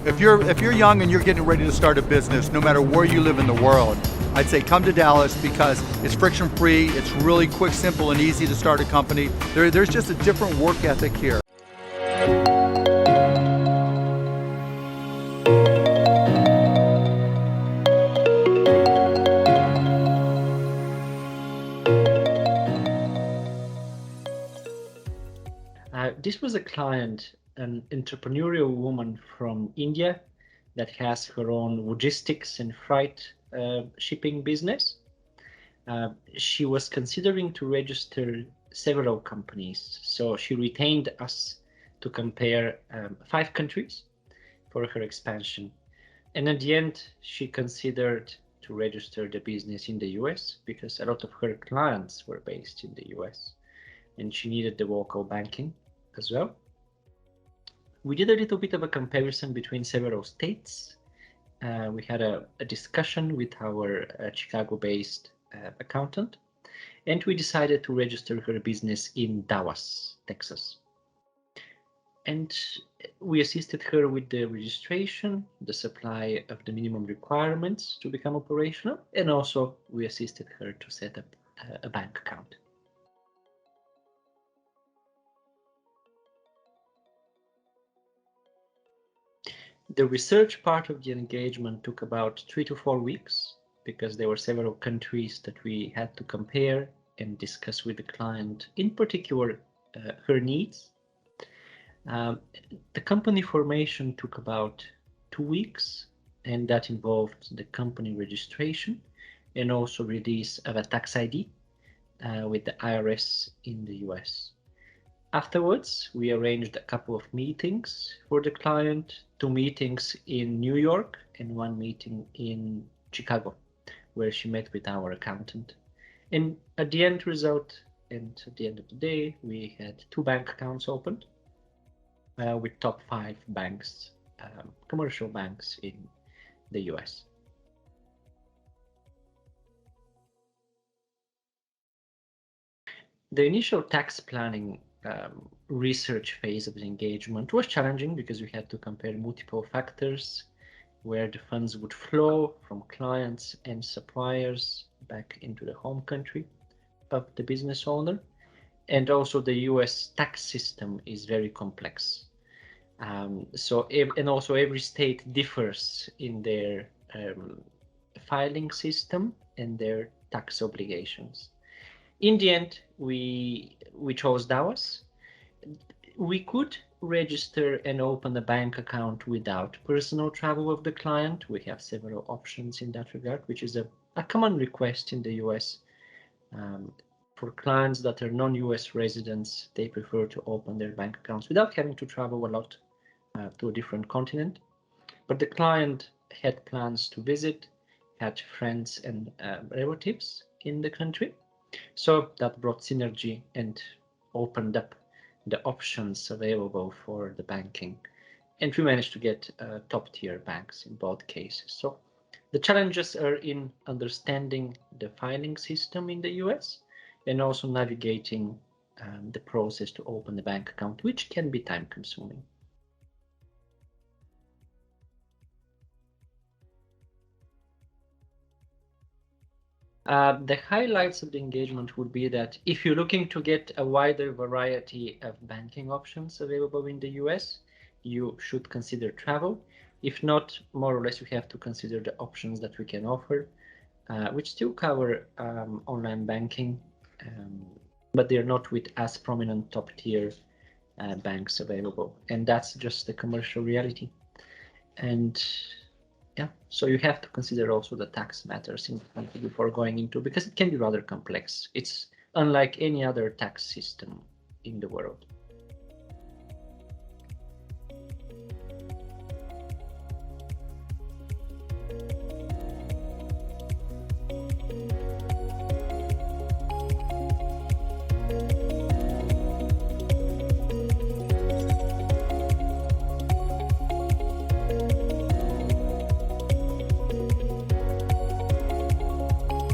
If you're young and you're getting ready to start a business, no matter where you live in the world, I'd say come to Dallas because it's friction free, it's really quick, simple, and easy to start a company. There's just a different work ethic here. This was a client, an entrepreneurial woman from India that has her own logistics and freight shipping business. She was considering to register several companies, so she retained us to compare 5 countries for her expansion. And at the end, she considered to register the business in the US because a lot of her clients were based in the US and she needed the local banking as well. We did a little bit of a comparison between several states. We had a discussion with our Chicago-based accountant, and we decided to register her business in Dallas, Texas. And we assisted her with the registration, the supply of the minimum requirements to become operational, and also we assisted her to set up a bank account. The research part of the engagement took about 3 to 4 weeks because there were several countries that we had to compare and discuss with the client, in particular her needs. The company formation took about 2 weeks, and that involved the company registration and also release of a tax ID with the IRS in the US. Afterwards, we arranged a couple of meetings for the client, 2 meetings in New York and 1 meeting in Chicago, where she met with our accountant. And at the end result, and at the end of the day, we had 2 bank accounts opened with top 5 banks, commercial banks in the US. The initial tax planning research phase of the engagement was challenging because we had to compare multiple factors where the funds would flow from clients and suppliers back into the home country of the business owner. And also the US tax system is very complex. And also every state differs in their filing system and their tax obligations. In the end, we chose Dallas. We could register and open a bank account without personal travel of the client. We have several options in that regard, which is a common request in the US. For clients that are non-US residents, they prefer to open their bank accounts without having to travel a lot to a different continent. But the client had plans to visit, had friends and relatives in the country. So that brought synergy and opened up the options available for the banking. And we managed to get top tier banks in both cases. So the challenges are in understanding the filing system in the US and also navigating the process to open the bank account, which can be time consuming. The highlights of the engagement would be that if you're looking to get a wider variety of banking options available in the US, you should consider travel. If not, more or less you have to consider the options that we can offer, which still cover online banking, but they're not with as prominent top tier banks available. And that's just the commercial reality. And yeah, so you have to consider also the tax matters in the country before going into, because it can be rather complex. It's unlike any other tax system in the world.